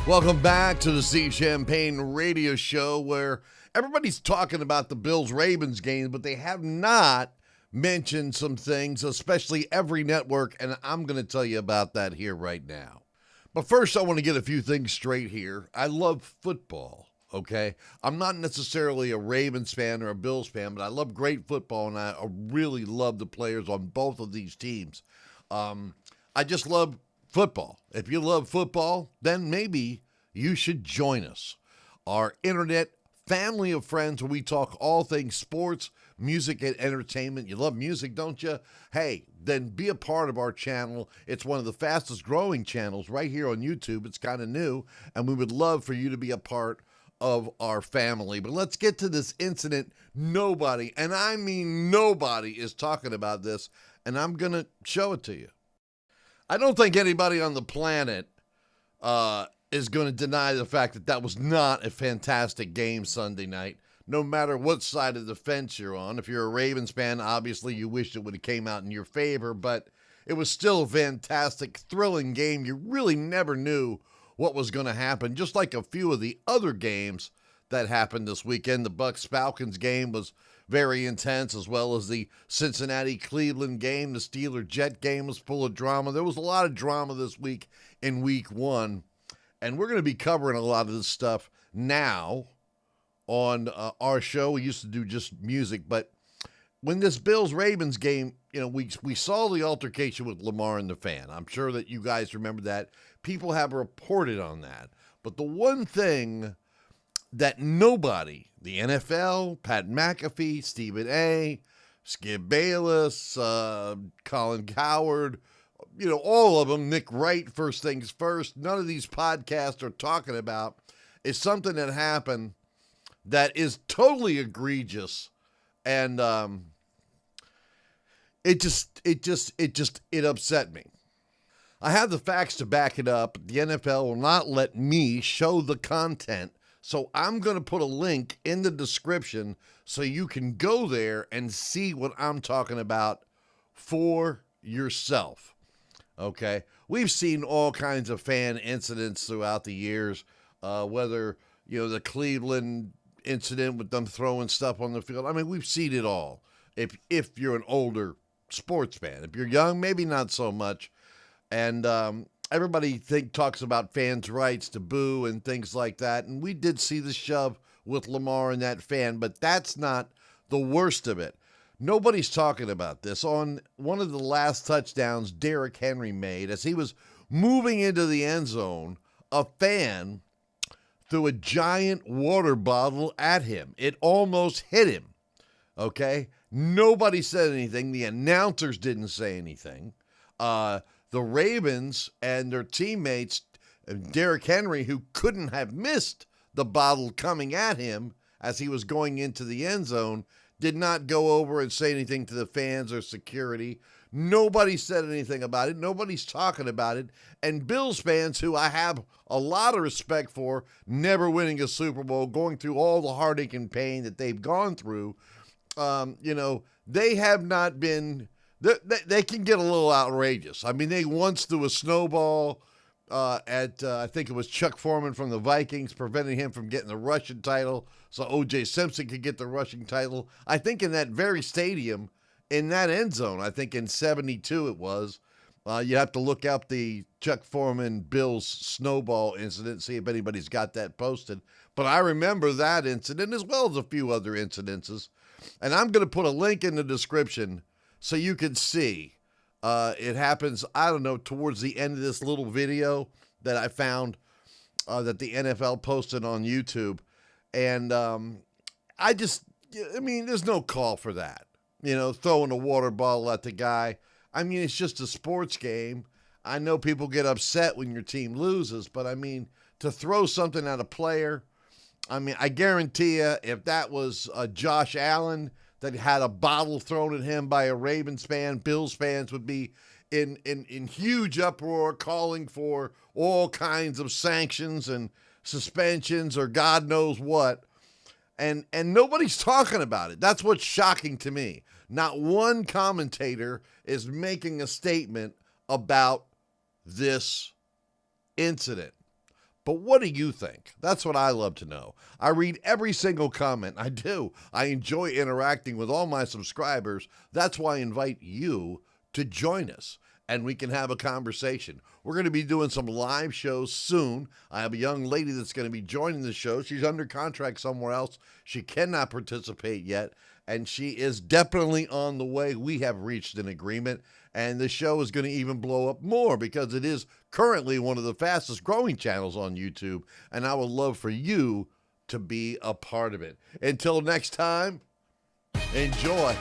Welcome back to the Steve Champagne radio show where everybody's talking about the Bills-Ravens game, but they have not mentioned some things, especially every network, and I'm going to tell you about that here right now. But first, I want to get a few things straight here. I love football, okay? I'm not necessarily a Ravens fan or a Bills fan, but I love great football, and I really love the players on both of these teams. I just love football. If you love football, then maybe you should join us. Our internet family of friends where we talk all things sports, music, and entertainment. You love music, don't you? Hey, then be a part of our channel. It's one of the fastest growing channels right here on YouTube. It's kind of new, and we would love for you to be a part of our family. But let's get to this incident. Nobody, and I mean nobody, is talking about this, and I'm going to show it to you. I don't think anybody on the planet is going to deny the fact that that was not a fantastic game Sunday night, no matter what side of the fence you're on. If you're a Ravens fan, obviously you wish it would have came out in your favor, but it was still a fantastic, thrilling game. You really never knew what was going to happen, just like a few of the other games that happened this weekend. The Bucs-Falcons game was very intense, as well as the Cincinnati-Cleveland game. The Steeler-Jet game was full of drama. There was a lot of drama this week in Week 1, and we're going to be covering a lot of this stuff now on our show. We used to do just music, but when this Bills-Ravens game, we saw the altercation with Lamar and the fan. I'm sure that you guys remember that. People have reported on that. But the one thing that nobody, the NFL, Pat McAfee, Stephen A., Skip Bayless, Colin Coward, all of them, Nick Wright, First Things First, none of these podcasts are talking about is something that happened that is totally egregious, and it upset me. I have the facts to back it up. The NFL will not let me show the content, so I'm going to put a link in the description so you can go there and see what I'm talking about for yourself. Okay? We've seen all kinds of fan incidents throughout the years, whether, the Cleveland incident with them throwing stuff on the field. I mean, we've seen it all. If you're an older sports fan. If you're young, maybe not so much. And everybody talks about fans' rights to boo and things like that. And we did see the shove with Lamar and that fan, but that's not the worst of it. Nobody's talking about this. On one of the last touchdowns Derrick Henry made, as he was moving into the end zone, a fan threw a giant water bottle at him. It almost hit him. Okay? Nobody said anything. The announcers didn't say anything. The Ravens and their teammates, Derrick Henry, who couldn't have missed the bottle coming at him as he was going into the end zone, did not go over and say anything to the fans or security. Nobody said anything about it. Nobody's talking about it. And Bills fans, who I have a lot of respect for, never winning a Super Bowl, going through all the heartache and pain that they've gone through, they have not been, they can get a little outrageous. I mean, they once threw a snowball at I think it was Chuck Foreman from the Vikings, preventing him from getting the rushing title so O.J. Simpson could get the rushing title. I think in that very stadium, in that end zone, I think in 72 it was. You have to look up the Chuck Foreman Bills snowball incident, see if anybody's got that posted. But I remember that incident as well as a few other incidences. And I'm going to put a link in the description so you can see. It happens, I don't know, towards the end of this little video that I found that the NFL posted on YouTube. And there's no call for that. Throwing a water bottle at the guy. I mean, it's just a sports game. I know people get upset when your team loses, but I mean, to throw something at a player, I mean, I guarantee you, if that was Josh Allen that had a bottle thrown at him by a Ravens fan, Bills fans would be in huge uproar, calling for all kinds of sanctions and suspensions or God knows what. And nobody's talking about it. That's what's shocking to me. Not one commentator is making a statement about this incident. But what do you think? That's what I love to know. I read every single comment. I do. I enjoy interacting with all my subscribers. That's why I invite you to join us and we can have a conversation. We're going to be doing some live shows soon. I have a young lady that's going to be joining the show. She's under contract somewhere else. She cannot participate yet, and she is definitely on the way. We have reached an agreement, and the show is going to even blow up more because it is currently one of the fastest growing channels on YouTube, and I would love for you to be a part of it. Until next time, enjoy.